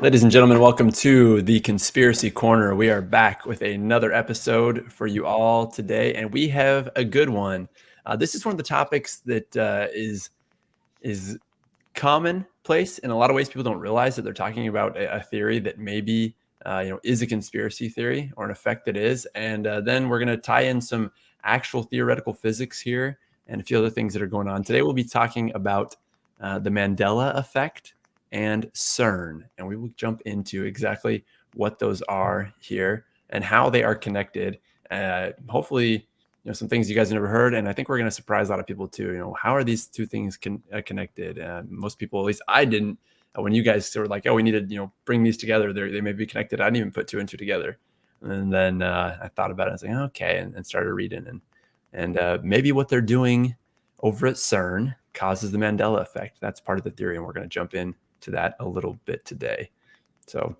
Ladies and gentlemen, welcome to the Conspiracy Corner. We are back with another episode for you all today, and we have a good one. This is one of the topics that is commonplace in a lot of ways. People don't realize that they're talking about a theory that maybe is a conspiracy theory or an effect that is, and then we're going to tie in some actual theoretical physics here and a few other things that are going on. Today, we'll be talking about the Mandela effect and CERN, and we will jump into exactly what those are here and how they are connected. Hopefully, some things you guys have never heard, and I think we're going to surprise a lot of people too. How are these two things connected? Most people, at least I didn't. When you guys were like, "Oh, we need to, bring these together. They may be connected." I didn't even put two and two together, and then I thought about it. I was like, "Okay," and started reading, and maybe what they're doing over at CERN causes the Mandela effect. That's part of the theory, and we're going to jump in to that a little bit today. So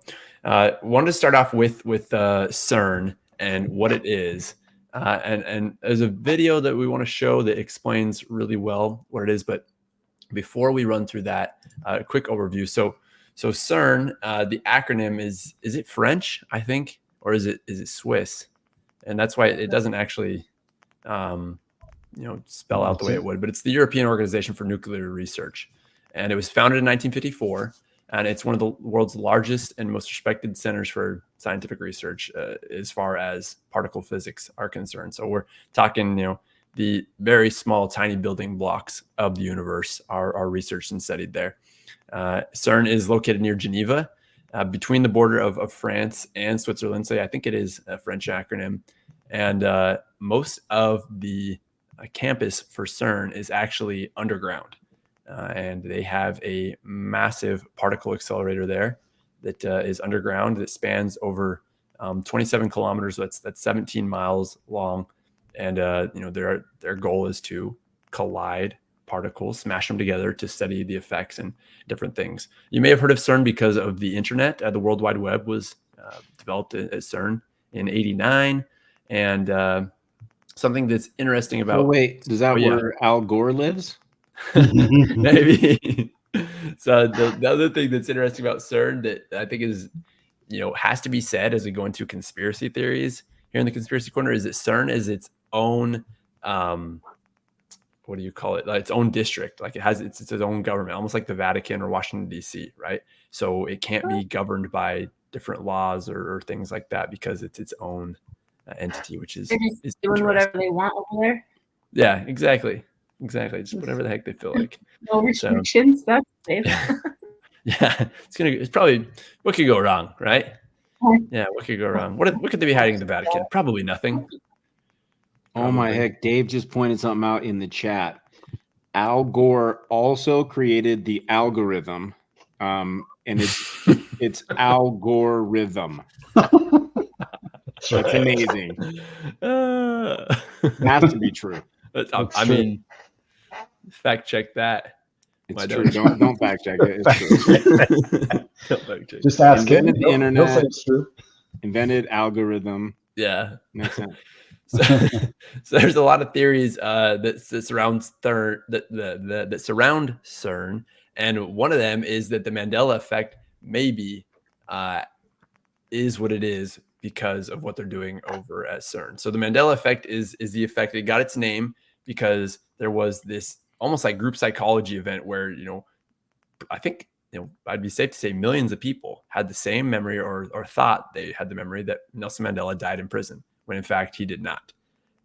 wanted to start off with CERN and what it is. And there's a video that we want to show that explains really well what it is. But before we run through that, a quick overview. So CERN, the acronym is it French, I think, or is it Swiss? And that's why it doesn't actually spell out the way it would, but it's the European Organization for Nuclear Research. And it was founded in 1954, and it's one of the world's largest and most respected centers for scientific research as far as particle physics are concerned. So we're talking, the very small, tiny building blocks of the universe are researched and studied there. CERN is located near Geneva, between the border of France and Switzerland. So I think it is a French acronym. And most of the campus for CERN is actually underground. And they have a massive particle accelerator there that is underground that spans over 27 kilometers. So that's 17 miles long. And their goal is to collide particles, smash them together to study the effects and different things. You may have heard of CERN because of the internet. The World Wide Web was developed at CERN in '89. And something that's interesting about... Oh, wait, is that where Al Gore lives? Maybe. So the other thing that's interesting about CERN that I think is, has to be said as we go into conspiracy theories here in the Conspiracy Corner is that CERN is its own, what do you call it? Like its own district. Like it's its own government, almost like the Vatican or Washington, D.C., right? So it can't be governed by different laws or things like that because it's its own entity, which is... They're just doing whatever they want over there. Yeah, exactly. Just whatever the heck they feel like. No restrictions. So, that's safe. Yeah, it's probably... what could go wrong, right? Yeah, what could go wrong? What could they be hiding in the Vatican? Probably nothing. Oh my heck! Dave just pointed something out in the chat. Al Gore also created the algorithm, and it's Al Gore rhythm. That's amazing. Has to be true. I mean, fact check that. It's true. Don't fact check it. It's true. Don't fact check. Just ask him. Invented the internet. He'll say it's true. Invented algorithm. Yeah. Makes sense. So there's a lot of theories that surround CERN, that surround CERN, and one of them is that the Mandela effect maybe is what it is because of what they're doing over at CERN. So the Mandela effect is the effect. It got its name because there was this almost like group psychology event where, I think, I'd be safe to say millions of people had the same memory or thought they had the memory that Nelson Mandela died in prison, when in fact he did not.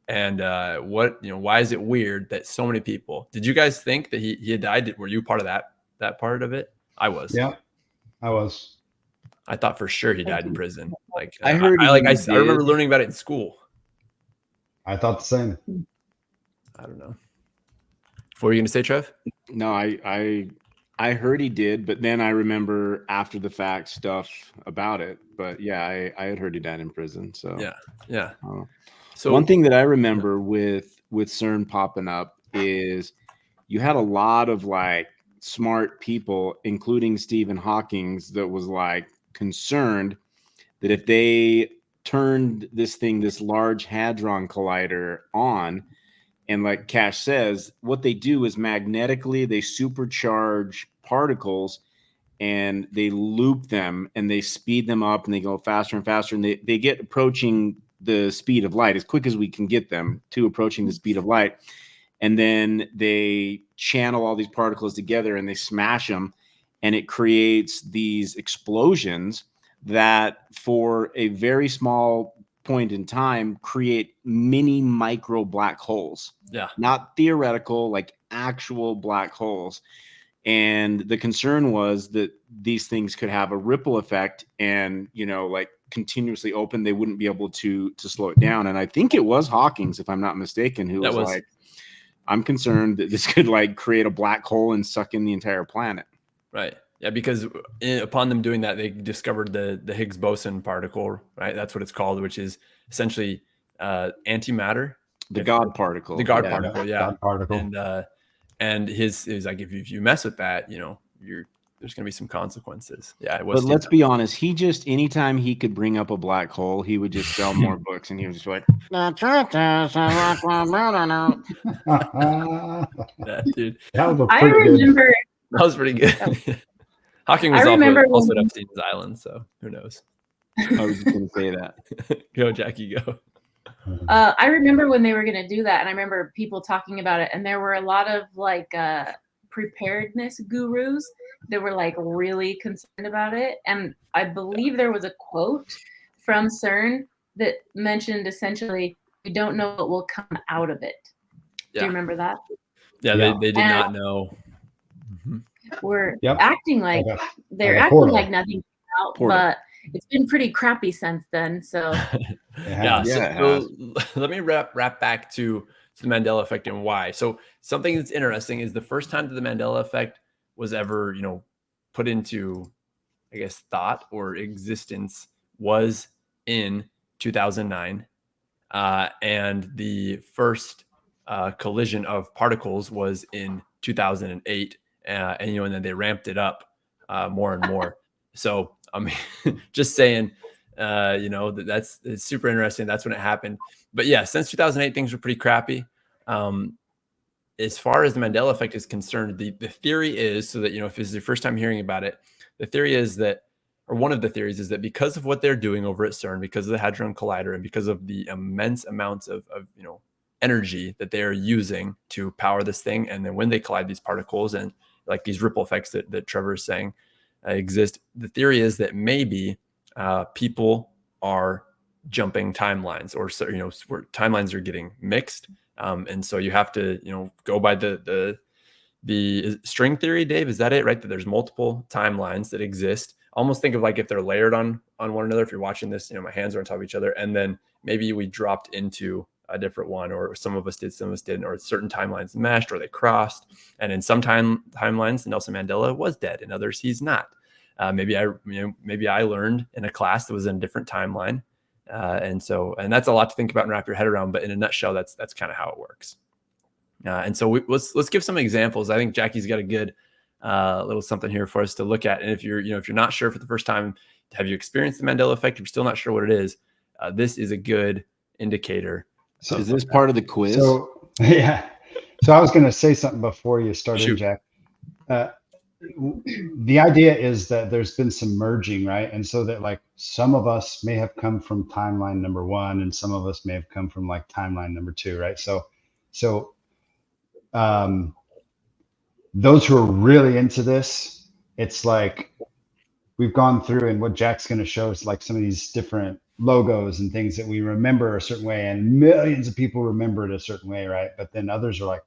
And why is it weird that so many people... Did you guys think that he had died? Were you part of that part of it? I was. Yeah, I was. I thought for sure he died in prison. Like I heard. I remember learning about it in school. I thought the same. I don't know. What were you going to say, Trev? No, I heard he did, but then I remember after the fact stuff about it. But yeah, I had heard he died in prison. So yeah. So one thing that I remember with CERN popping up is you had a lot of like smart people, including Stephen Hawking, that was like concerned that if they turned this large hadron collider on, and like Cash says, what they do is magnetically they supercharge particles, and they loop them and they speed them up and they go faster and faster, and they get approaching the speed of light as quick as we can get them to approaching the speed of light. And then they channel all these particles together and they smash them, and it creates these explosions that for a very small point in time create mini micro black holes. Yeah. Not theoretical, like actual black holes. And the concern was that these things could have a ripple effect and, like continuously open. They wouldn't be able to slow it down. And I think it was Hawking's, if I'm not mistaken, who was like, I'm concerned that this could like create a black hole and suck in the entire planet. Right. Yeah, because upon them doing that, they discovered the Higgs boson particle, right? That's what it's called, which is essentially antimatter. The God particle. The God particle, yeah. God particle. And his like, if you mess with that, there's going to be some consequences. Yeah, it was. But let's be honest. He just, anytime he could bring up a black hole, he would just sell more books, and he was just like, yeah, dude. That was I remember. That was pretty good. Hawking was also at Epstein's Island, so who knows? I was just going to say that. Go, Jackie, go. I remember when they were going to do that, and I remember people talking about it, and there were a lot of like preparedness gurus that were like really concerned about it. And I believe there was a quote from CERN that mentioned essentially, we don't know what will come out of it. Yeah. Do you remember that? Yeah, they did not know. We're acting like they're like acting like nothing came out, Portal. but it's been pretty crappy since then. So so let me wrap back to the Mandela effect and why. So something that's interesting is the first time that the Mandela effect was ever, put into, I guess, thought or existence was in 2009. And the first collision of particles was in 2008. And then they ramped it up more and more. So, I mean, just saying, it's super interesting. That's when it happened. But yeah, since 2008, things were pretty crappy. As far as the Mandela effect is concerned, the theory is, so that, if this is your first time hearing about it, the theory is that, or one of the theories is that because of what they're doing over at CERN, because of the Hadron Collider, and because of the immense amounts of energy that they are using to power this thing, and then when they collide these particles and like these ripple effects that Trevor is saying exist, the theory is that maybe people are jumping timelines, or where timelines are getting mixed, and so you have to go by the string theory. Dave, is that it? Right, that there's multiple timelines that exist. Almost think of like if they're layered on one another. If you're watching this, my hands are on top of each other, and then maybe we dropped into a different one, or some of us did, some of us didn't, or certain timelines meshed or they crossed. And in some timelines, Nelson Mandela was dead, in others he's not. Maybe I learned in a class that was in a different timeline, and that's a lot to think about and wrap your head around. But in a nutshell, that's kind of how it works. And so let's give some examples. I think Jackie's got a good little something here for us to look at. And if you're not sure for the first time, have you experienced the Mandela effect? If you're still not sure what it is, this is a good indicator. So is this part of the quiz? So yeah. So I was going to say something before you started, Shoot. Jack. The idea is that there's been some merging, right? And so that like some of us may have come from timeline number 1, and some of us may have come from like timeline number 2, right? So those who are really into this, it's like we've gone through, and what Jack's going to show is like some of these different logos and things that we remember a certain way, and millions of people remember it a certain way, right? But then others are like,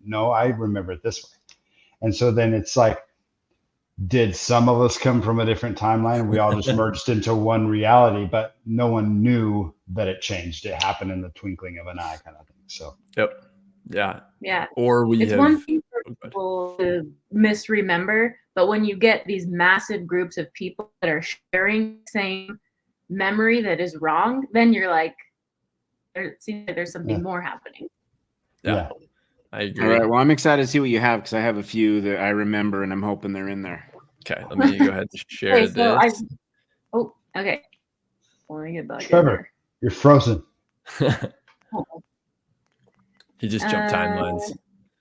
no, I remember it this way. And so then it's like, did some of us come from a different timeline and we all just merged into one reality, but no one knew that it changed? It happened in the twinkling of an eye, kind of thing. So Yep. Yeah. Yeah. Or it's one thing for people to misremember, but when you get these massive groups of people that are sharing the same memory that is wrong, then you're like, it seems like there's something more happening. Yeah. I agree. All right. Well, I'm excited to see what you have, because I have a few that I remember, and I'm hoping they're in there. Okay. Let me go ahead and share this. Okay. Let me get back. Trevor, you're frozen. He just jumped timelines.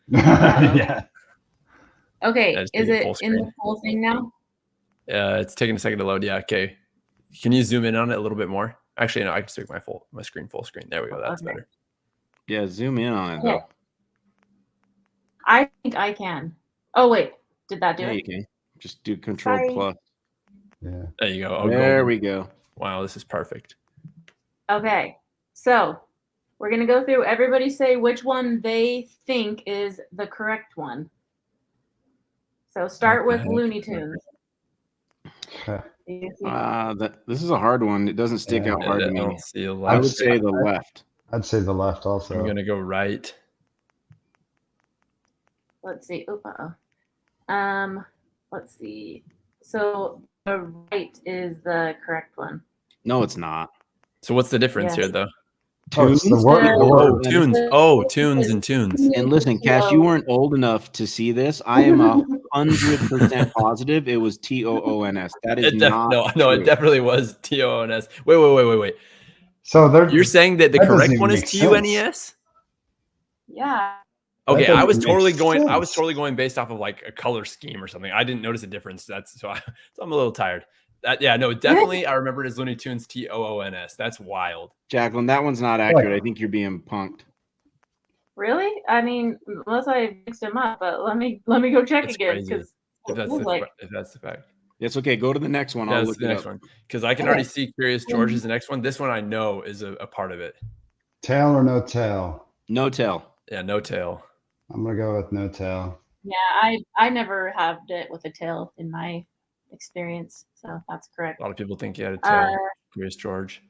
Yeah. Okay. Is it in the full thing now? It's taking a second to load. Yeah. Okay. Can you zoom in on it a little bit more? Actually, no. I can stick my screen full screen. There we go. That's better. Yeah, zoom in on it though. I think I can. Oh wait, did that do Yeah, it? you can. Just do Control Sorry. plus. Yeah. There you go. Oh, There golden. we go. Wow, this is perfect. Okay, so we're gonna go through. Everybody say which one they think is the correct one. So start with Okay. Looney Tunes. Okay. This is a hard one. It doesn't stick out hard to I me. don't see a I left. would say the left. I'd say the left also. I'm gonna go right. Let's see. Let's see. So the right is the correct one. No, it's not. So what's the difference here, Yes. though? Oh, it's the Tunes? word. The Oh, word. tunes. Oh, tunes and tunes. And listen, Cash, you weren't old enough to see this. I am 100% positive it was TOONS. That is not No, true. it definitely was TONS. Wait. So they're. You're saying that the That doesn't correct even one is make sense. TUNES? Yeah. Okay, That I was doesn't make totally going. I was sense. totally going based off of like a color scheme or something. I didn't notice a difference. So I'm a little tired. No, definitely. I remember it as Looney Tunes TOONS. That's wild. Jacqueline, that one's not accurate. I think you're being punked. Really? I mean, unless I mixed them up, but let me go check It's again crazy. because If that's the fact. It's okay. Go to the next one. I'll That's look the it next up. one because I can already see Curious George is the next one. This one I know is a part of it. Tail or no tail? No tell. Yeah, no tail. I'm gonna go with no tail. yeah, I never had it with a tail in my experience, so that's correct. A lot of people think he had a tail. Curious George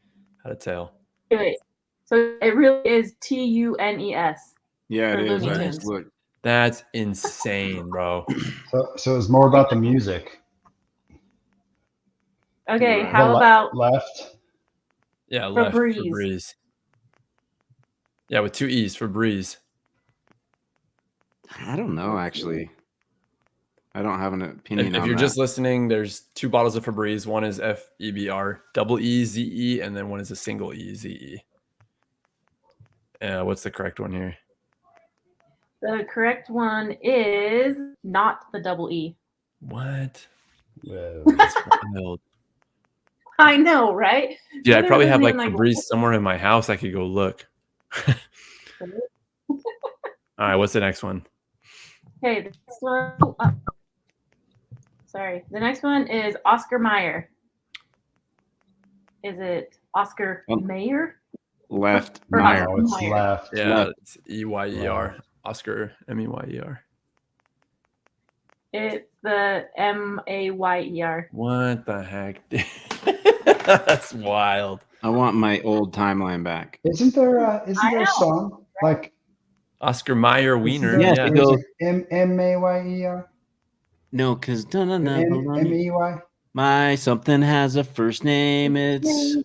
had a tail. Wait, so it really is TUNES. Yeah, For it is. Looney I Tunes. just looked. That's insane, bro. So it's more about the music. Okay, Right. how about left? Yeah, left for Febreze? breeze. Yeah, with 2 E's for breeze. I don't know, actually. I don't have an opinion If on you're that. just listening, there's 2 bottles of Febreze. One is FEBR, double EZE, and then one is a single EZE. What's the correct one here? The correct one is not the double E. What? Whoa. That's wild. I know, right? Yeah, I Neither probably was have me, like I'm Febreze somewhere in my house. I could go look. All right, what's the next one? Okay, the next one. Sorry, the next one is Oscar Mayer. Is it Oscar Mayer? Left. Or Meyer. No, it's Meyer. left. Yeah, Left. it's EYER. Oscar MEYER. It's the MAYER. What the heck? That's wild. I want my old timeline back. Isn't there a song like Oscar Mayer Wiener. Yes, Yeah. it goes- M-A-Y-E-R? No, because M-E-Y? my something has a first name. It's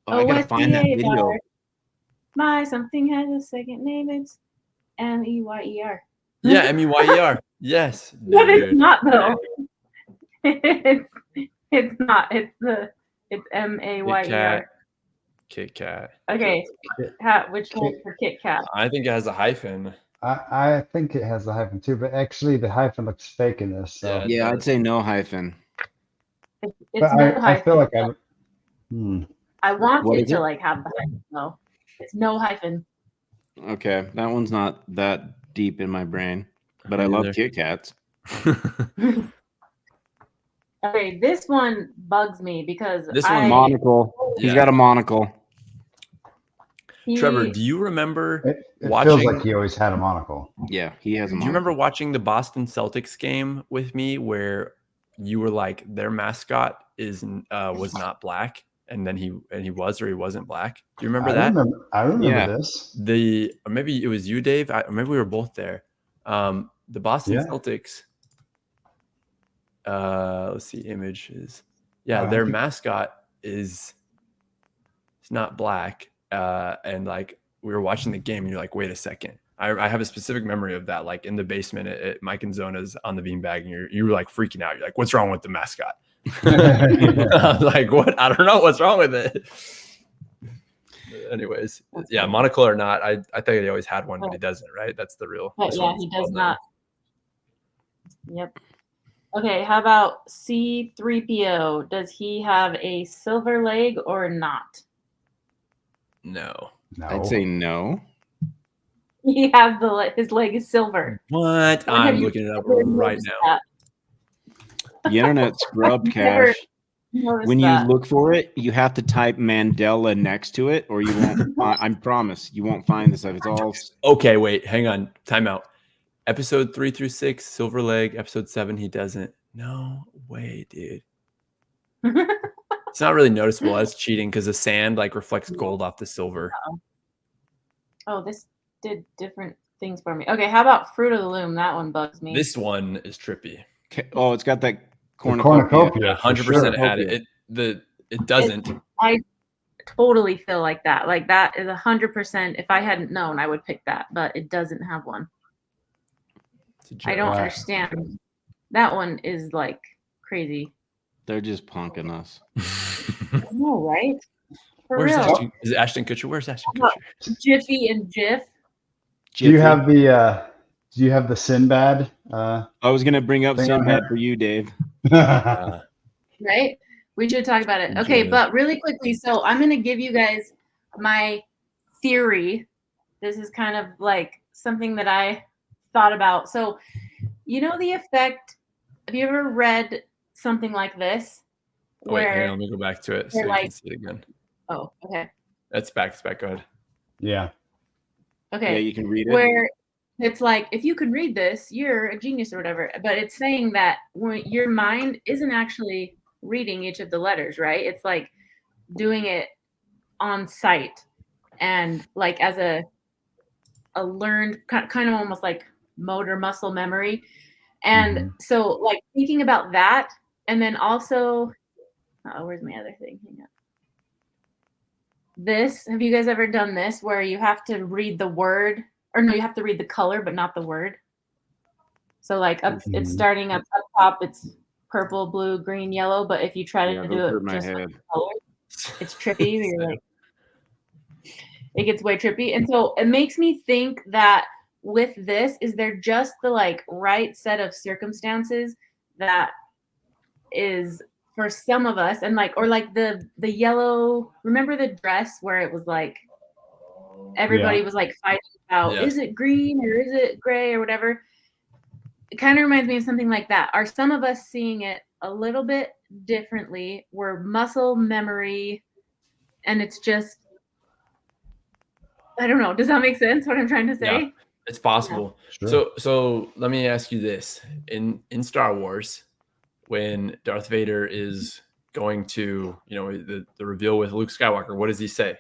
I gotta find that video. My something has a second name. It's MEYER. Yeah, MEYER. Yes. But it's Dude. not though. it's not. It's MAYER. Kit Kat. Okay. Which one for Kit Kat? I think it has a hyphen. I think it has the hyphen too, but actually the hyphen looks fake in this. So. Yeah. Yeah, I'd say no hyphen. It's But no I feel like hyphen. I want What it is to it? like have the hyphen though. It's no hyphen. Okay, that one's not that deep in my brain, but I Me love neither. Kit Kats. Okay, this one bugs me because This one- Monocle. He's Yeah. got a monocle. Trevor, do you remember it watching? feels like he always had a monocle. Yeah, he has a Do monocle. you remember watching the Boston Celtics game with me where you were like their mascot was not black and then he was or he wasn't black? Do you remember that? I remember Yeah. this. Or maybe it was you, Dave. Or maybe we were both there. The Boston Yeah. Celtics. Let's see images. Yeah, I their think- mascot is it's not black. And like we were watching the game and you're like, wait a second. I have a specific memory of that, like in the basement at Mike and Zona's on the beanbag, and you were like freaking out. You're like, what's wrong with the mascot? I was like, what? I don't know what's wrong with it. Anyways, yeah, monocle or not, I think he always had one, but he doesn't, right? That's the real. But this yeah, one's he does well known. not. Yep. Okay, how about C3PO? Does he have a silver leg or not? No. No. I'd say no. He has his leg is silver. What? When have I'm you looking it up ever right noticed now. that? The internet scrubbed, I've never Cash. noticed When you that. look for it, you have to type Mandela next to it, or you won't. I promise you won't find this stuff. It's all Okay, wait, hang on. Time out. Episode 3 through 6, silver leg. Episode 7, he doesn't. No way, dude. It's not really noticeable as cheating because the sand like reflects gold off the silver. Oh, this did different things for me. Okay, how about Fruit of the Loom? That one bugs me. This one is trippy. Oh, it's got that The cornucopia. cornucopia, for 100% sure. had it. It doesn't. I totally feel like that. Like that is 100%. If I hadn't known, I would pick that, but it doesn't have one. It's a I joke. don't Right. understand. That one is like crazy. They're just punking us. I know, right? For Where's real. Ashton? Is it Ashton Kutcher? Where's Ashton Kutcher? Jiffy and Jiff. Do you have the Sinbad? I was gonna bring up Thing on Sinbad here? for you, Dave. Right? We should talk about it. Okay, Jiff. but really quickly, so I'm going to give you guys my theory. This is kind of like something that I thought about. So, you know the effect, have you ever read something like this? Oh, wait, hang Where on, let me go back to it so they're you can like- see it again. Oh, okay. That's back. Go ahead. Yeah. Okay. Yeah, you can read it. Where it's like, if you can read this, you're a genius or whatever. But it's saying that when your mind isn't actually reading each of the letters, right? It's like doing it on sight and like as a learned kind of almost like motor muscle memory. And so like thinking about that, and then also, where's my other thing? Hang on. This, have you guys ever done this where you have to read the word, or no, you have to read the color but not the word? So like up, it's starting up top, it's purple, blue, green, yellow, but if you try to do it just with the color, it's trippy. You're like, it gets way trippy. And so it makes me think that with this, is there just the like right set of circumstances that is for some of us, and like, or like the yellow, remember the dress where it was like everybody was like fighting about, is it green or is it gray or whatever? It kind of reminds me of something like that. Are some of us seeing it a little bit differently? We're muscle memory, and it's just, I don't know. Does that make sense? What I'm trying to say? Yeah, it's possible. Yeah. Sure. So let me ask you this: in Star Wars, when Darth Vader is going to, the reveal with Luke Skywalker, what does he say?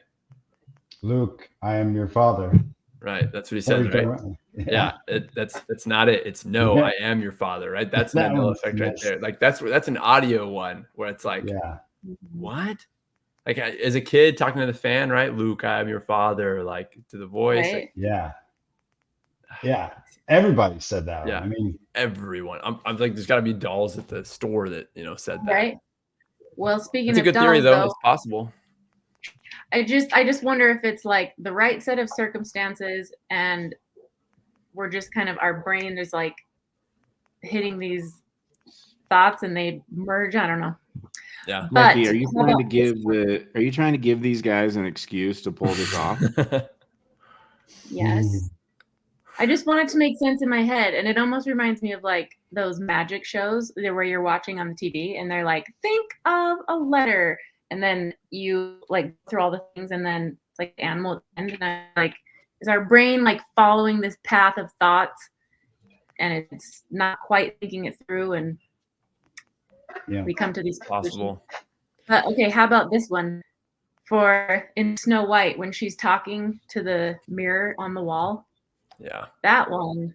Luke, I am your father. Right, that's what he says, right? Yeah, that's not it. It's no, I am your father, right? That's an Mandela effect right there. Like that's an audio one where it's like, what? Like as a kid talking to the fan, right? Luke, I am your father, like to the voice. Right. Like, yeah. Everybody said that. Yeah. I mean, everyone. I'm like, there's got to be dolls at the store that said that. Right. Well, speaking it's a of good dolls, theory, though. It's possible. I just wonder if it's like the right set of circumstances, and we're just kind of, our brain is like hitting these thoughts and they merge. I don't know. Yeah. But Mikey, are you trying to give these guys an excuse to pull this off? Yes. I just want it to make sense in my head, and it almost reminds me of like those magic shows where you're watching on the TV and they're like, think of a letter, and then you like through all the things, and then it's like animal at the end, and I'm like, is our brain like following this path of thoughts and it's not quite thinking it through, and we come to these possible. But okay, how about this one? For in Snow White, when she's talking to the mirror on the wall. Yeah. That one,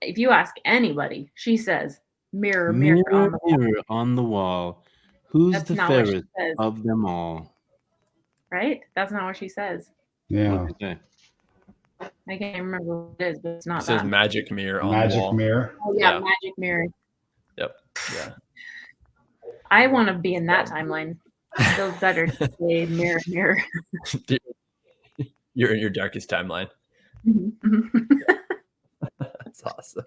if you ask anybody, she says, mirror, mirror, on the wall. Who's That's the not what she fairest says. of them all? Right? That's not what she says. Yeah. Okay. I can't remember what it is, but it's not It says that. magic mirror on the wall. Mirror. Oh, yeah, magic mirror. Yep. Yeah. I want to be in that timeline. It feels better to say mirror, mirror. You're in your darkest timeline. That's awesome.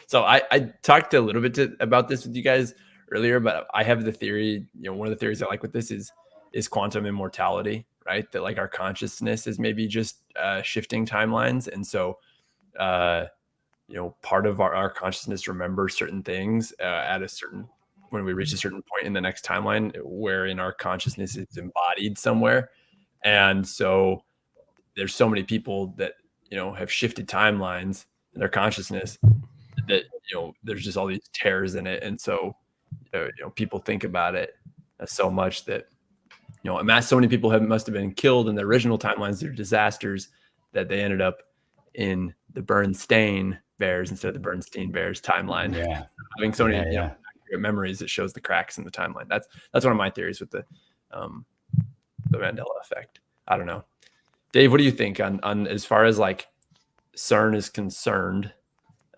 So I talked a little bit about this with you guys earlier, but I have the theory, one of the theories I like with this is quantum immortality, right? That like our consciousness is maybe just shifting timelines. And so, part of our consciousness remembers certain things when we reach a certain point in the next timeline wherein our consciousness is embodied somewhere. And so there's so many people that, have shifted timelines in their consciousness that, there's just all these tears in it. And so, people think about it so much that, so many people must have been killed in the original timelines through disasters that they ended up in the Bernstein Bears instead of the Bernstein Bears timeline. Yeah. Having so many accurate memories, it shows the cracks in the timeline. That's one of my theories with the Mandela effect. I don't know. Dave, what do you think on as far as like CERN is concerned,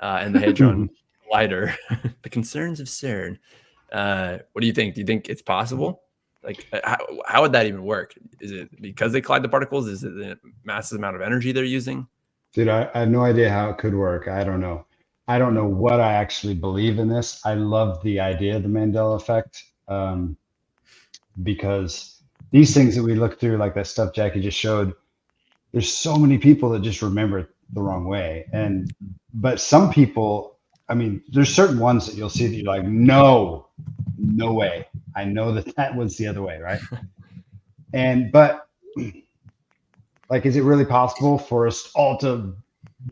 and the Hadron Collider, the concerns of CERN? What do you think? Do you think it's possible? Like, how would that even work? Is it because they collide the particles? Is it the massive amount of energy they're using? Dude, I have no idea how it could work. I don't know. I don't know what I actually believe in this. I love the idea of the Mandela effect, because these things that we look through, like that stuff Jackie just showed, there's so many people that just remember it the wrong way. But some people, I mean, there's certain ones that you'll see that you're like, no way. I know that was the other way, right? But like, is it really possible for us all to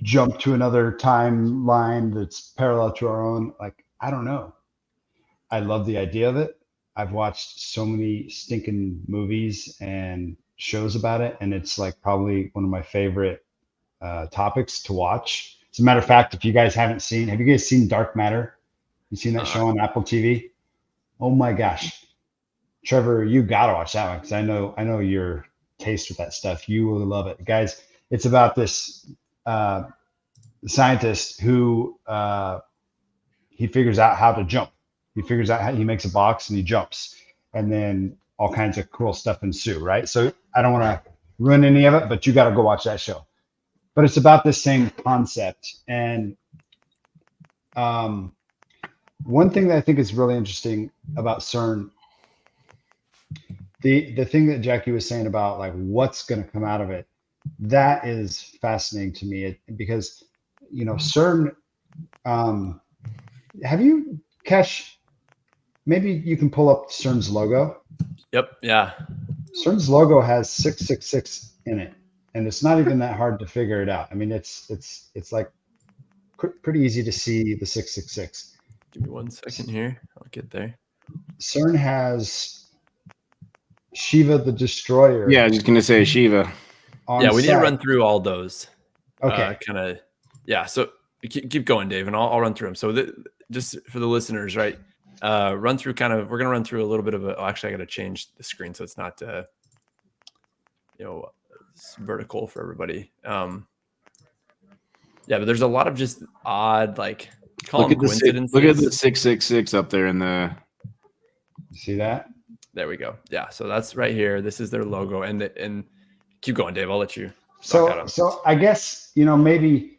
jump to another timeline that's parallel to our own? Like, I don't know. I love the idea of it. I've watched so many stinking movies and shows about it, and it's like probably one of my favorite topics to watch. As a matter of fact, if you guys haven't seen, have you guys seen Dark Matter? You seen that show on Apple TV? Oh my gosh, Trevor, you gotta watch that one because I know your taste with that stuff. You will love it, guys. It's about this scientist who he figures out how to jump. He figures out how he makes a box and he jumps, and then all kinds of cool stuff ensue. Right. So I don't want to ruin any of it, but you got to go watch that show. But it's about the same concept. And one thing that I think is really interesting about CERN, the thing that Jackie was saying about like what's going to come out of it, that is fascinating to me because, CERN, have you, Kesh, maybe you can pull up CERN's logo. Yep. Yeah. CERN's logo has 666 in it, and it's not even that hard to figure it out. I mean, it's like pretty easy to see the 666. Give me 1 second here. I'll get there. CERN has Shiva the Destroyer. Yeah, I was just gonna say Shiva. Yeah, we need to run through all those. Okay. So keep going, Dave, and I'll run through them. So just for the listeners, right? Run through we're going to run through a little bit of actually, I got to change the screen so it's not, it's vertical for everybody. But there's a lot of just odd, like, look at the 666 up there in the. See that? There we go. Yeah. So that's right here. This is their logo, and keep going, Dave. I'll let you. So I guess, maybe,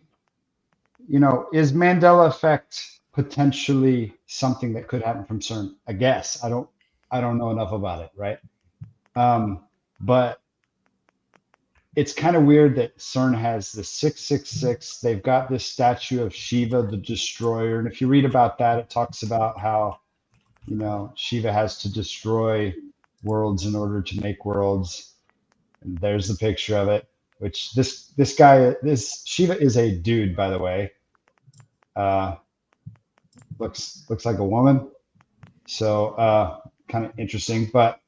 is Mandela effect potentially something that could happen from CERN? I guess I don't know enough about it, right? But it's kind of weird that CERN has the 666. They've got this statue of Shiva the Destroyer, and if you read about that, it talks about how Shiva has to destroy worlds in order to make worlds. And there's the picture of it. Which this Shiva is a dude, by the way. Looks like a woman, so kind of interesting. But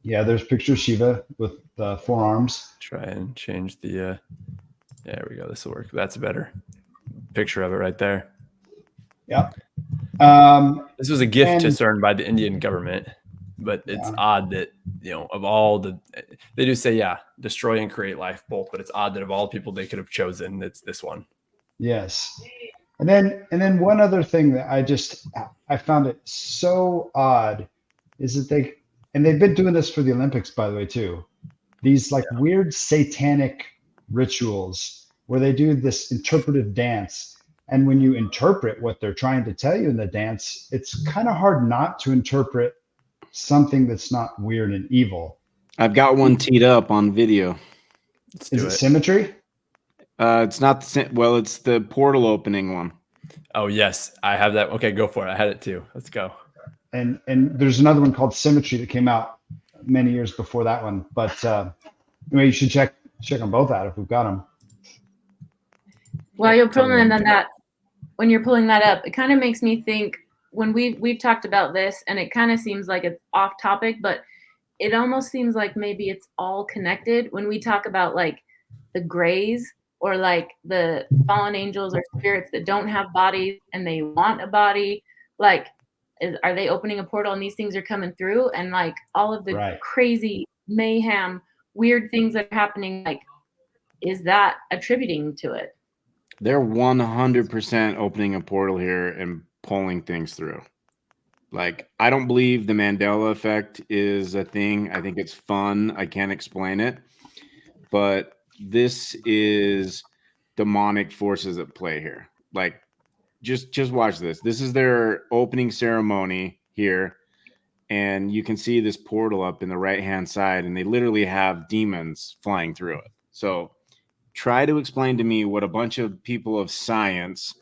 yeah, there's a picture of Shiva with the forearms. Try and change the there we go. This will work. That's a better picture of it right there. Yeah. This was a gift to CERN by the Indian government, but it's odd that of all they do say destroy and create life both, but it's odd that of all people they could have chosen, it's this one. Yes. And then one other thing that I found it so odd is that they've been doing this for the Olympics, by the way, too. These weird satanic rituals where they do this interpretive dance, And when you interpret what they're trying to tell you in the dance, it's kind of hard not to interpret something that's not weird and evil. I've got one teed up on video. Is it symmetry? It's not well, it's the portal opening one. Oh yes, I have that. Okay, go for it. I had it too. Let's go. And there's another one called Symmetry that came out many years before that one. But anyway, you should check them both out if we've got them. While you're pulling that, when you're pulling that up, it kind of makes me think when we've talked about this, and it kind of seems like it's off topic, but it almost seems like maybe it's all connected when we talk about like the grays or like the fallen angels or spirits that don't have bodies and they want a body. Like, are they opening a portal and these things are coming through, and like all of the crazy mayhem, weird things that are happening? Like, is that attributing to it? They're 100% opening a portal here and pulling things through. Like, I don't believe the Mandela effect is a thing. I think it's fun. I can't explain it. But this is demonic forces at play here. Like, just watch this. This is their opening ceremony here. And you can see this portal up in the right-hand side, and they literally have demons flying through it. So try to explain to me what a bunch of people of science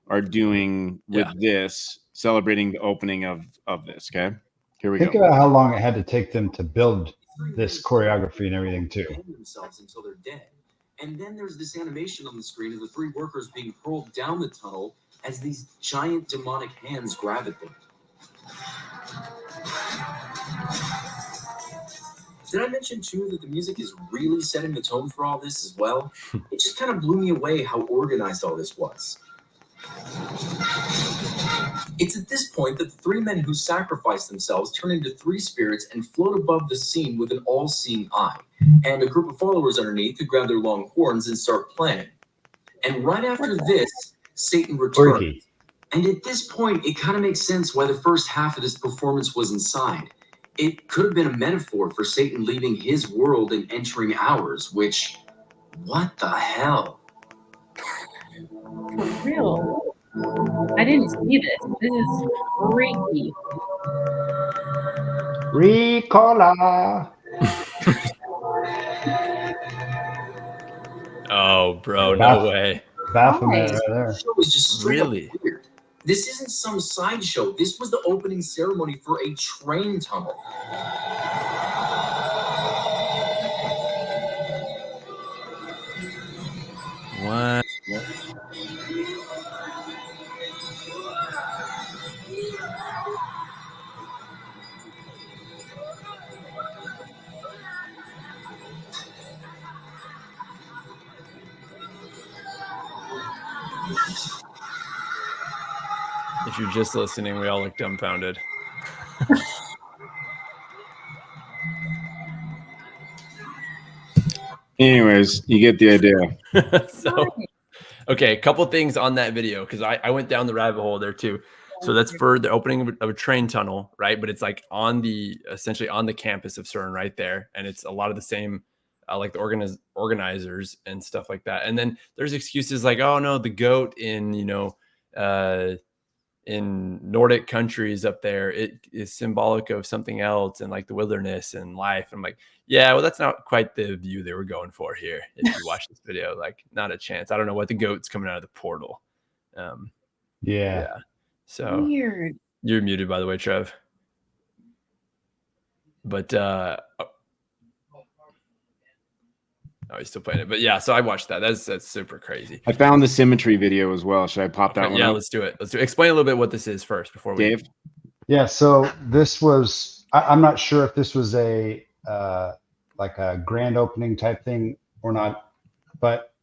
are doing with this, celebrating the opening of this. Okay, here we go. Think about how long it had to take them to build this choreography and everything too. Themselves until they're dead. And then there's this animation on the screen of the three workers being hurled down the tunnel as these giant demonic hands grab at them. Did I mention too that the music is really setting the tone for all this as well? It just kind of blew me away how organized all this was. It's at this point that the three men who sacrifice themselves turn into three spirits and float above the scene with an all-seeing eye, and a group of followers underneath who grab their long horns and start playing. And right after this, Satan returns. Freaky. And at this point, it kind of makes sense why the first half of this performance was inside. It could have been a metaphor for Satan leaving his world and entering ours, which, what the hell? For real? I didn't see this. This is freaky. Ricola. Oh, bro, no way. Baphomet right there. This show is just straight up Really? weird. This isn't some sideshow. This was the opening ceremony for a train tunnel. What? If you're just listening, we all look dumbfounded. Anyways, you get the idea. So, okay, a couple things on that video, because I went down the rabbit hole there too. So that's for the opening of a train tunnel, right? But it's like essentially on the campus of CERN right there. And it's a lot of the same, like the organizers and stuff like that. And then there's excuses like, oh no, the goat in, in Nordic countries up there, it is symbolic of something else and like the wilderness and life. I'm like, yeah, well, that's not quite the view they were going for here. If you watch this video, like not a chance. I don't know what the goat's coming out of the portal. Yeah. So Weird. You're muted, by the way, Trev. But oh, he's still playing it. But yeah, so I watched that. That's super crazy. I found the symmetry video as well. Should I pop that one? Yeah, up? let's do it. Explain a little bit what this is first before we. Dave? Yeah, so this was, I'm not sure if this was a like a grand opening type thing or not, but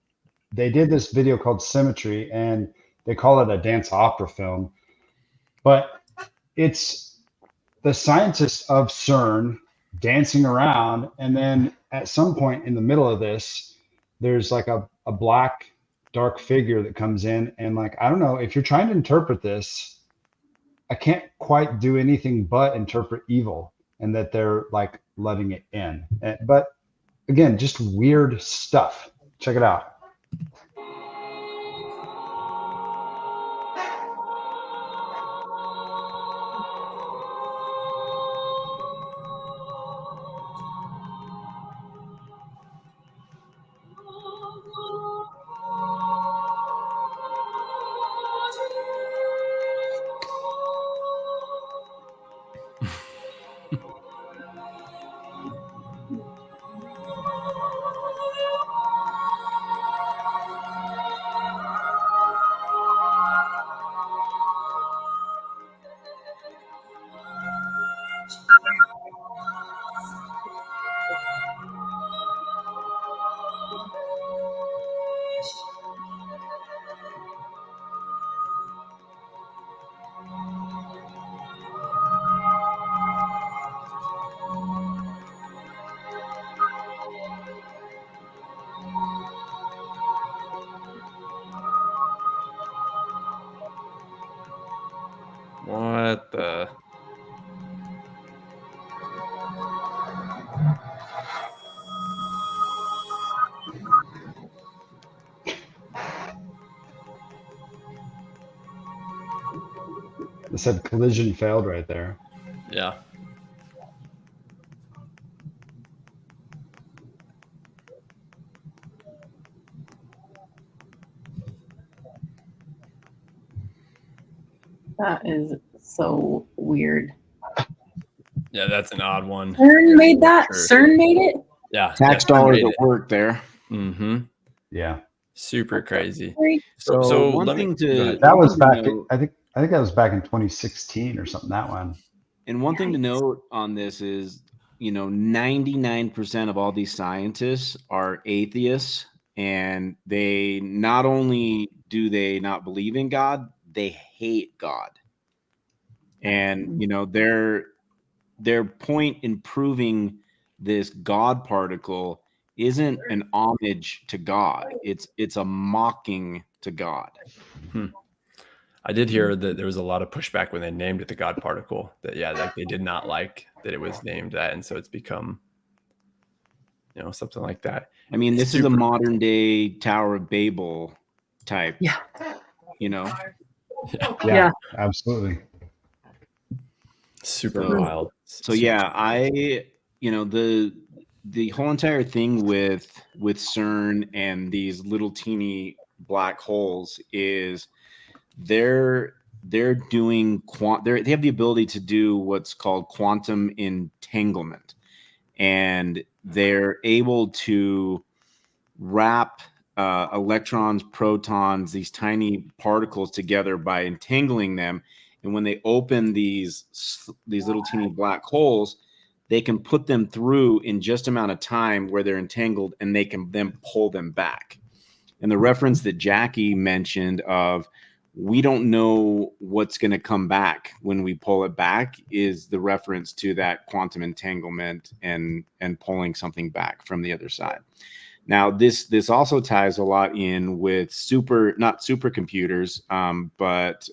they did this video called Symmetry, and they call it a dance opera film. But it's the scientists of CERN dancing around, and then at some point in the middle of this, there's like a black dark figure that comes in, and like, I don't know, if you're trying to interpret this, I can't quite do anything but interpret evil and that they're like letting it in. But again, just weird stuff. Check it out. What the? It said collision failed right there. Yeah. That is so weird. Yeah, that's an odd one. CERN made that? Sure. CERN made it? Yeah. Tax dollars at work there. Mm-hmm. Yeah. Super crazy. So one let me thing go to ahead. That was back. know- I think that was back in 2016 or something. That one. And one thing to note on this is, 99% of all these scientists are atheists, and they not only do they not believe in God, they hate God. And their point in proving this God particle isn't an homage to God. It's a mocking to God. I did hear that there was a lot of pushback when they named it the God particle. That like they did not like that it was named that, and so it's become, something like that. I mean, this is a modern day Tower of Babel type. Yeah. Yeah. Absolutely. Super wild. So yeah, the whole entire thing with CERN and these little teeny black holes is they're doing they have the ability to do what's called quantum entanglement, and they're able to wrap electrons, protons, these tiny particles together by entangling them. And when they open these little teeny black holes, they can put them through in just amount of time where they're entangled, and they can then pull them back. And the reference that Jackie mentioned of we don't know what's going to come back when we pull it back is the reference to that quantum entanglement and pulling something back from the other side. Now, this also ties a lot in with not supercomputers, but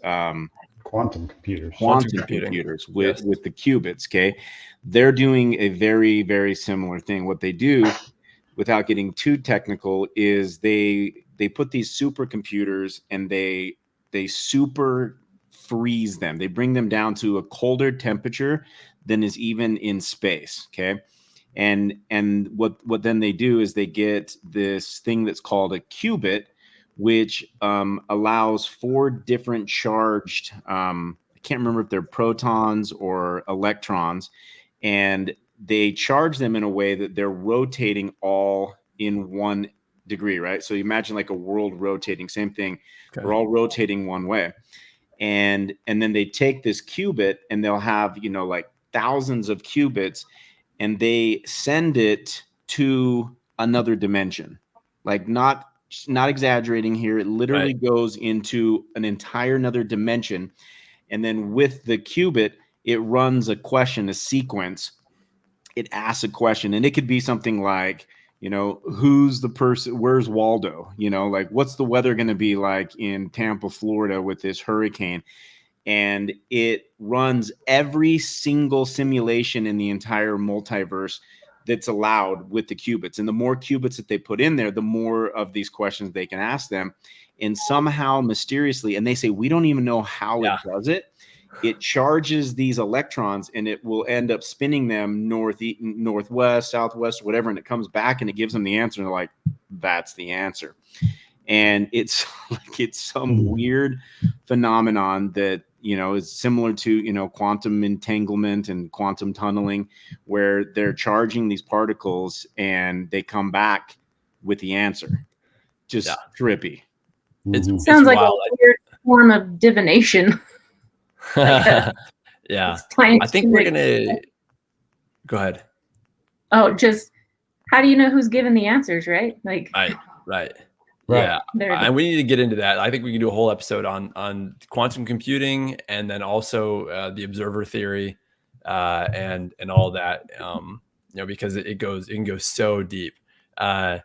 Quantum computers. Quantum computers with the qubits. Okay, they're doing a very, very similar thing. What they do, without getting too technical, is they put these supercomputers and they super freeze them. They bring them down to a colder temperature than is even in space. Okay. And what then they do is they get this thing that's called a qubit, which allows 4 different charged, I can't remember if they're protons or electrons, and they charge them in a way that they're rotating all in 1 degree, right? So you imagine like a world rotating, same thing. Okay. They're all rotating one way. And then they take this qubit and they'll have, like thousands of qubits, and they send it to another dimension. Like not exaggerating here. It literally goes into an entire another dimension. And then with the qubit, it runs a question, a sequence. It asks a question, and it could be something like, who's the person, where's Waldo? Like what's the weather going to be like in Tampa, Florida with this hurricane? And it runs every single simulation in the entire multiverse that's allowed with the qubits. And the more qubits that they put in there, the more of these questions they can ask them. And somehow mysteriously, and they say, we don't even know how it does it. It charges these electrons and it will end up spinning them northwest, southwest, whatever. And it comes back and it gives them the answer. And they're like, that's the answer. And it's like, it's some weird phenomenon that, is similar to, quantum entanglement and quantum tunneling, where they're charging these particles and they come back with the answer. Just trippy. Sounds like a weird form of divination. Yeah. I think we're going to go ahead. Oh, just how do you know who's giving the answers, right? Like, right. Yeah, and we need to get into that. I think we can do a whole episode on quantum computing, and then also the observer theory, and all that. Because it can go so deep. I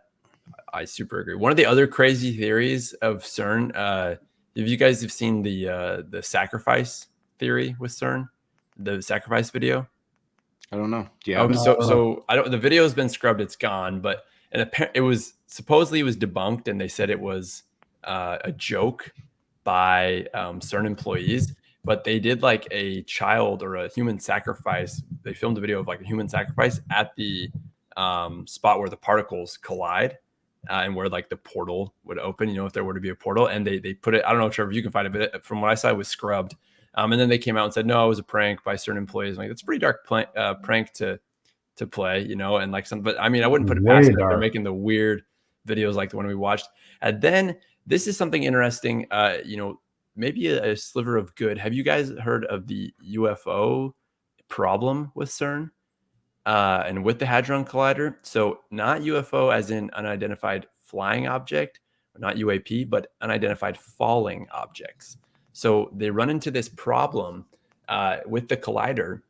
super agree. One of the other crazy theories of CERN, if you guys have seen the sacrifice theory with CERN, the sacrifice video? I don't know. Yeah. Oh, so I don't. The video has been scrubbed. It's gone. But it was supposedly debunked, and they said it was a joke by CERN employees. But they did like a child or a human sacrifice. They filmed a video of like a human sacrifice at the spot where the particles collide. And where like the portal would open, if there were to be a portal, and they put it. I don't know, Trevor, if you can find it, but from what I saw, it was scrubbed. And then they came out and said, no, it was a prank by certain employees. I'm like, that's a pretty dark prank to play, and like some. But I mean, I wouldn't put it past them. They're making the weird videos like the one we watched. And then this is something interesting. Maybe a sliver of good. Have you guys heard of the UFO problem with CERN? And with the Hadron Collider. So not UFO as in unidentified flying object, or not UAP, but unidentified falling objects. So they run into this problem with the collider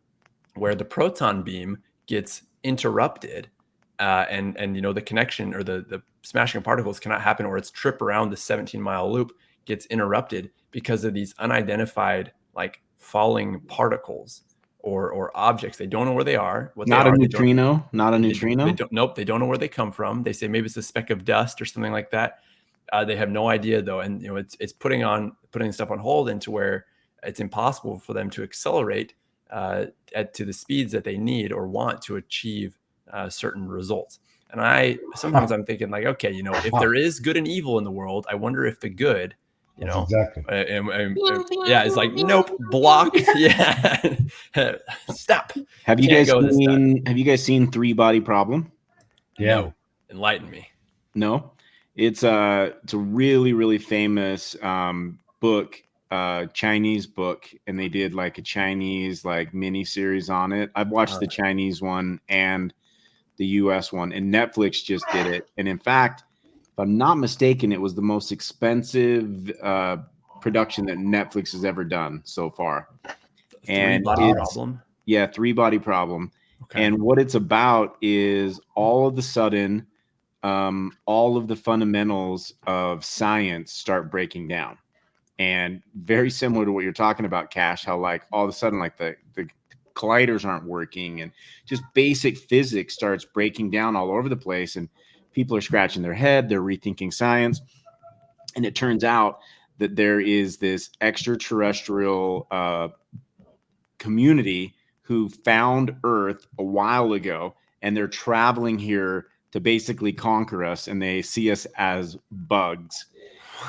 where the proton beam gets interrupted and the connection or the smashing of particles cannot happen, or its trip around the 17-mile loop gets interrupted because of these unidentified like falling particles. Or objects. They don't know where they are. Not a neutrino. Nope. They don't know where they come from. They say maybe it's a speck of dust or something like that. They have no idea though, and it's putting stuff on hold into where it's impossible for them to accelerate to the speeds that they need or want to achieve certain results. And sometimes I'm thinking like, okay, if there is good and evil in the world, I wonder if the good. Exactly. Yeah, it's like nope, blocked. Yeah, stop. Have you guys seen Three Body Problem? Yeah. No. Enlighten me. No, it's a really, really famous book, Chinese book, and they did like a Chinese like mini series on it. I've watched the Chinese one and the US one, and Netflix just did it. And in fact, if I'm not mistaken, it was the most expensive production that Netflix has ever done so far. And Three Body Problem. Okay. And what it's about is all of a sudden, all of the fundamentals of science start breaking down. And very similar to what you're talking about, Cash, how like all of a sudden like the colliders aren't working and just basic physics starts breaking down all over the place. And people are scratching their head. They're rethinking science. And it turns out that there is this extraterrestrial community who found Earth a while ago, and they're traveling here to basically conquer us, and they see us as bugs.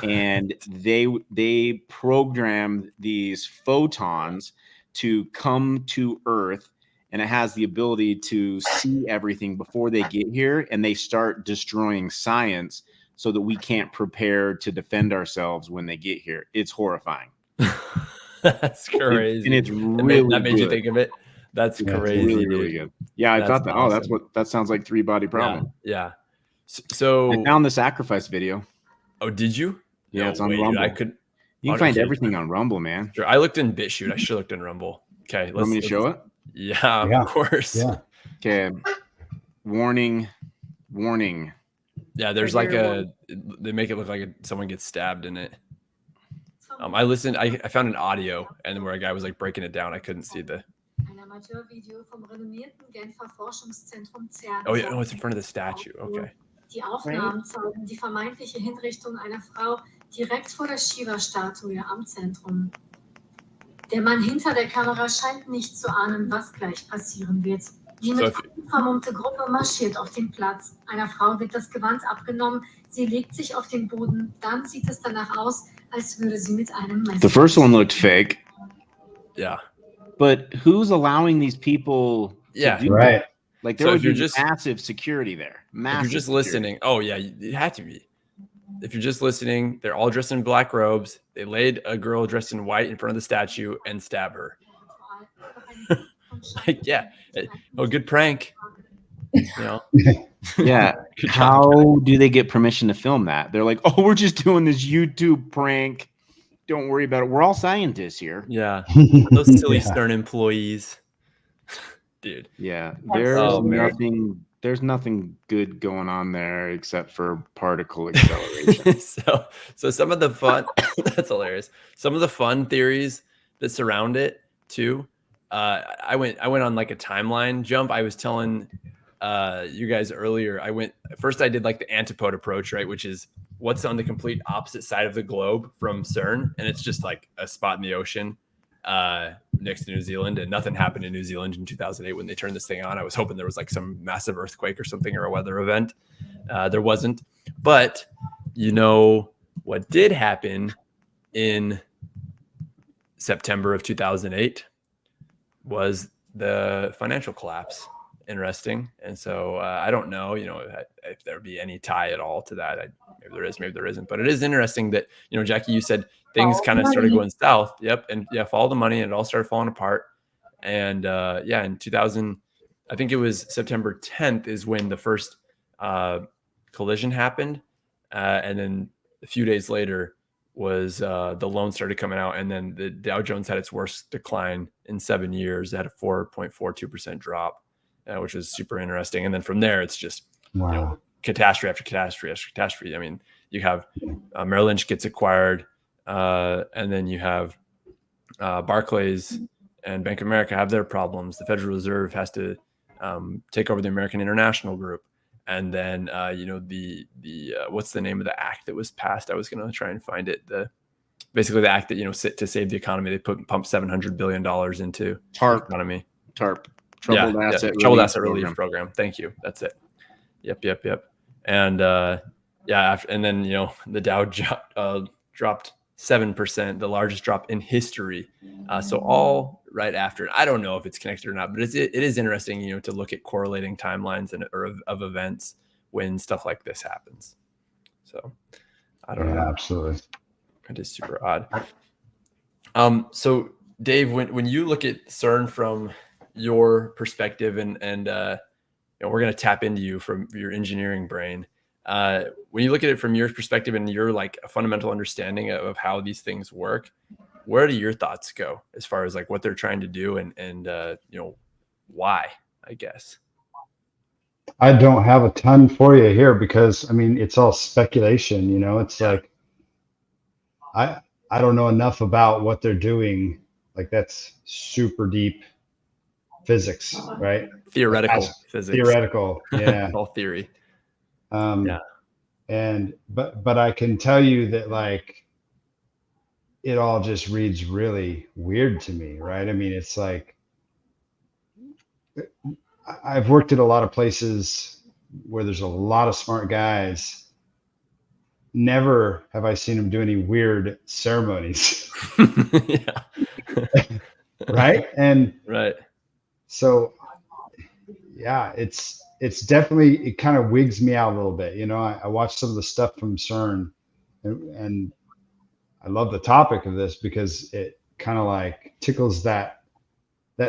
And they programmed these photons to come to Earth, and it has the ability to see everything before they get here, and they start destroying science so that we can't prepare to defend ourselves when they get here. It's horrifying. That's crazy. And it's really that made you think of it. That's crazy. Really, really good. Yeah, I thought that. Awesome. That sounds like Three Body Problem. Yeah. So I found the sacrifice video. Oh, did you? Yeah, it's on Rumble. Dude, you can find everything on Rumble, man. Sure. I looked in BitChute. I should have looked in Rumble. Okay. Want me to show it? Yeah, of course. Yeah. Okay. Warning. Yeah, there's like they make it look like someone gets stabbed in it. I found an audio and where a guy was like breaking it down. I couldn't see the. Oh yeah, it's in front of the statue. Okay. Die Aufnahmen zeigen die vermeintliche Hinrichtung einer Frau direkt vor der Shiva-Statue am Zentrum. Der Mann hinter der Kamera scheint nicht zu ahnen, was gleich passieren wird. Die mit vermummte Gruppe marschiert auf den Platz. Einer Frau wird das Gewand abgenommen. Sie legt sich auf den Boden. Dann sieht es danach aus, als würde sie mit einem Messer. The first one looked fake. Yeah. But who's allowing these people to do that? Like there would be massive security there. Massive. If you're just listening, it had to be. If you're just listening, they're all dressed in black robes. They laid a girl dressed in white in front of the statue and stab her. Good prank. Yeah. How do they get permission to film that? They're like, we're just doing this YouTube prank. Don't worry about it. We're all scientists here. Yeah. Those silly CERN employees. Dude. Yeah. There's nothing good going on there except for particle acceleration. so some of the fun that's hilarious. Some of the fun theories that surround it too. I went on like a timeline jump. I was telling you guys earlier, I did like the antipode approach, right? Which is what's on the complete opposite side of the globe from CERN. And it's just like a spot in the ocean next to New Zealand. And nothing happened in New Zealand in 2008 when they turned this thing on. I was hoping there was like some massive earthquake or something, or a weather event. There wasn't. But you know what did happen in September of 2008 was the financial collapse. Interesting. And so I don't know, if there would be any tie at all to that. Maybe there is, maybe there isn't. But it is interesting that, Jackie, you said things kind of started going south. Yep. And yeah, follow the money, and it all started falling apart. And in 2000, I think it was September 10th is when the first collision happened. And then a few days later was the loan started coming out, and then the Dow Jones had its worst decline in 7 years. It had a 4.42% drop, which was super interesting. And then from there, it's just catastrophe after catastrophe after catastrophe. I mean, you have Merrill Lynch gets acquired, and then you have Barclays and Bank of America have their problems. The Federal Reserve has to take over the American International Group. And then, the what's the name of the act that was passed? I was going to try and find it. Basically the act that, to save the economy, they pumped $700 billion into TARP. the economy. TARP. Troubled Asset Relief Program. Thank you. That's it. Yep. And and then, the Dow dropped 7%, the largest drop in history. So all right after. I don't know if it's connected or not, but it is interesting, to look at correlating timelines of events when stuff like this happens. So I don't know. Absolutely. It is super odd. So Dave, when you look at CERN from your perspective, and we're going to tap into you from your engineering brain. When you look at it from your perspective and your like a fundamental understanding of how these things work, where do your thoughts go as far as like what they're trying to do and why, I guess? I don't have a ton for you here because it's all speculation, it's like, I don't know enough about what they're doing. Like that's super deep physics, right? Theoretical physics. Theoretical. Yeah. All theory. But I can tell you that like it all just reads really weird to me, right? It's like I've worked at a lot of places where there's a lot of smart guys. Never have I seen them do any weird ceremonies. Right? And right. So yeah, it's definitely, it kind of wigs me out a little bit. I watched some of the stuff from CERN and I love the topic of this because it kind of like tickles that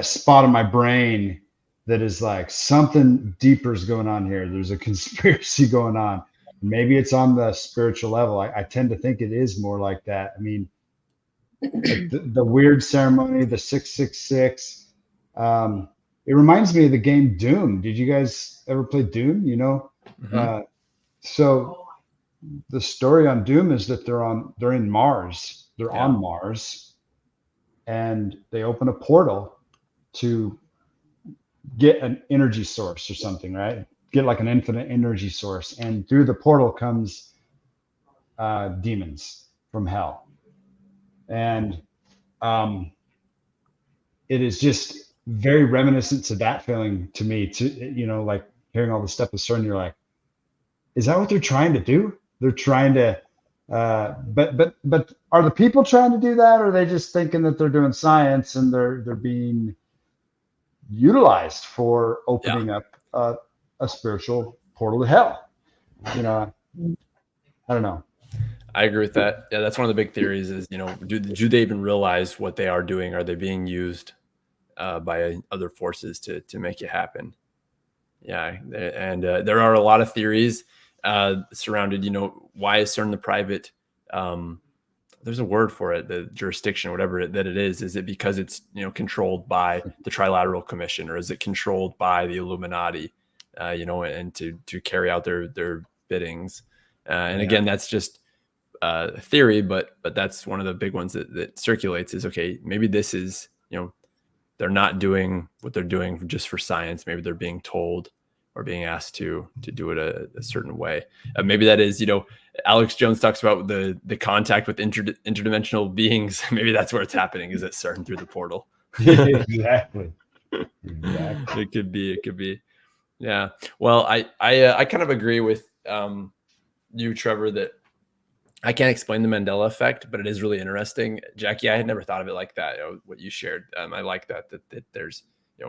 spot in my brain that is like something deeper is going on here. There's a conspiracy going on. Maybe it's on the spiritual level. I tend to think it is more like that. Like the weird ceremony, the 666, it reminds me of the game Doom. Did you guys ever play Doom? Mm-hmm. So the story on Doom is that they're in Mars. They're on Mars, and they open a portal to get an energy source or something, right? Get like an infinite energy source, and through the portal comes demons from hell, and it is just very reminiscent to that feeling to me. Like hearing all the stuff with CERN, you're like, is that what they're trying to do? They're trying to, but are the people trying to do that, or are they just thinking that they're doing science and they're being utilized for opening up a spiritual portal to hell? I don't know. I agree with that. Yeah, that's one of the big theories is, do they even realize what they are doing? Are they being used by other forces to make it happen? Yeah, and there are a lot of theories surrounded, why is CERN the private, there's a word for it, the jurisdiction, whatever that it is it because it's, controlled by the Trilateral Commission, or is it controlled by the Illuminati, and to carry out their biddings? And again, that's just theory, but that's one of the big ones that circulates is, okay, maybe this is, they're not doing what they're doing just for science. Maybe they're being told or being asked to do it a certain way. Maybe that is, Alex Jones talks about the contact with interdimensional beings. Maybe that's where it's happening, is at CERN through the portal. Exactly. Exactly. It could be. Yeah. Well, I kind of agree with you, Trevor, that I can't explain the Mandela effect, but it is really interesting. Jackie, I had never thought of it like that. What you shared, I like that there's,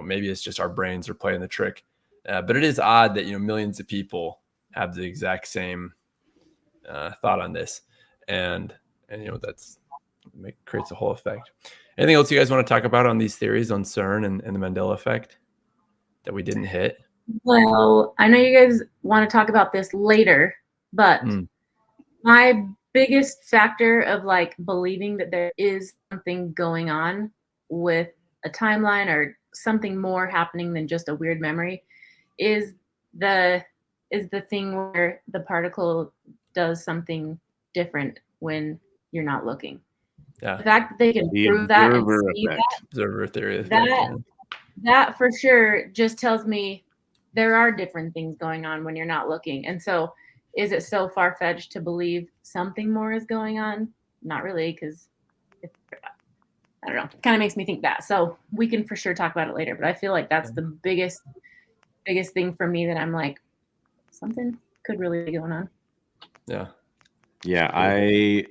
maybe it's just our brains are playing the trick, but it is odd that millions of people have the exact same thought on this, and that's creates a whole effect. Anything else you guys want to talk about on these theories on CERN and the Mandela effect that we didn't hit? Well, I know you guys want to talk about this later, but my biggest factor of like believing that there is something going on with a timeline or something more happening than just a weird memory is the thing where the particle does something different when you're not looking. Yeah. The fact that they can prove that and see effect. Observer theory. That for sure just tells me there are different things going on when you're not looking. And so is it so far-fetched to believe something more is going on? Not really, because I don't know. It kind of makes me think that. So we can for sure talk about it later. But I feel like that's the biggest thing for me that I'm like, something could really be going on. Yeah. Yeah.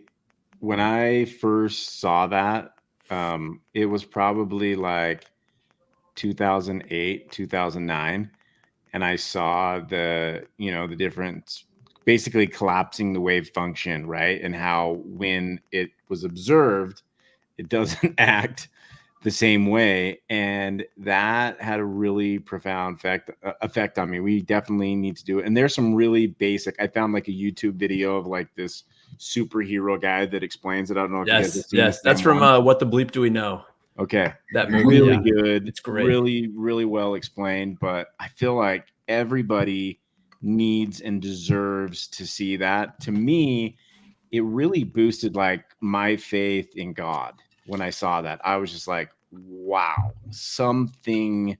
When I first saw that, it was probably like 2008, 2009. And I saw the difference, basically collapsing the wave function, right? And how when it was observed, it doesn't act the same way. And that had a really profound effect on me. We definitely need to do it. And there's some really basic, I found like a YouTube video of like this superhero guy that explains it. I don't know if you guys have seen this. That's from What the Bleep Do We Know? Okay. That movie. Really good. It's great. Really, really well explained. But I feel like everybody needs and deserves to see that. To me, it really boosted like my faith in God. When I saw that, I was just like, wow, something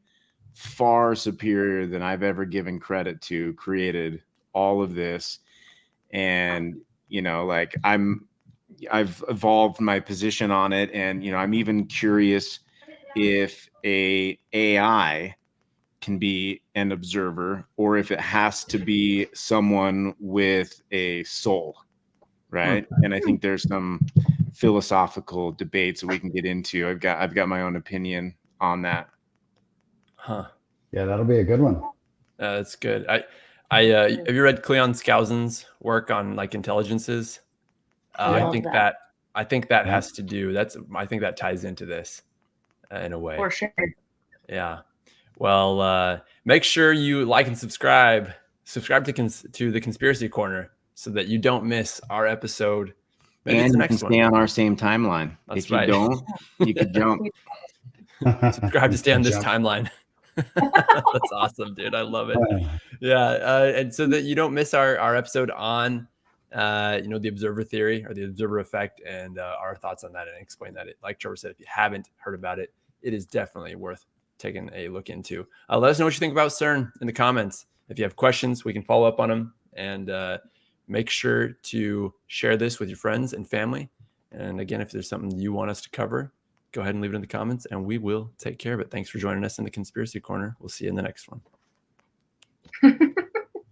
far superior than I've ever given credit to created all of this. And, like I've evolved my position on it. And, I'm even curious if a AI can be an observer or if it has to be someone with a soul. Right. And I think there's some philosophical debates that we can get into. I've got my own opinion on that. Huh. Yeah, that'll be a good one. That's good. I have you read Cleon Skousen's work on like intelligences? I think that has to do. I think that ties into this in a way. For sure. Yeah. Well, make sure you like and subscribe. Subscribe to the Conspiracy Corner so that you don't miss our episode. Maybe and the you next can one. stay on our same timeline. That's if you right. don't, you could jump. Subscribe to stay on this timeline. That's awesome, dude. I love it. Yeah, and so that you don't miss our episode on the observer theory or the observer effect and our thoughts on that and explain that. Like Trevor said, if you haven't heard about it, it is definitely worth taking a look into. Let us know what you think about CERN in the comments. If you have questions, we can follow up on them, and make sure to share this with your friends and family. And again, if there's something you want us to cover, go ahead and leave it in the comments and we will take care of it. Thanks for joining us in the Conspiracy Corner. We'll see you in the next one.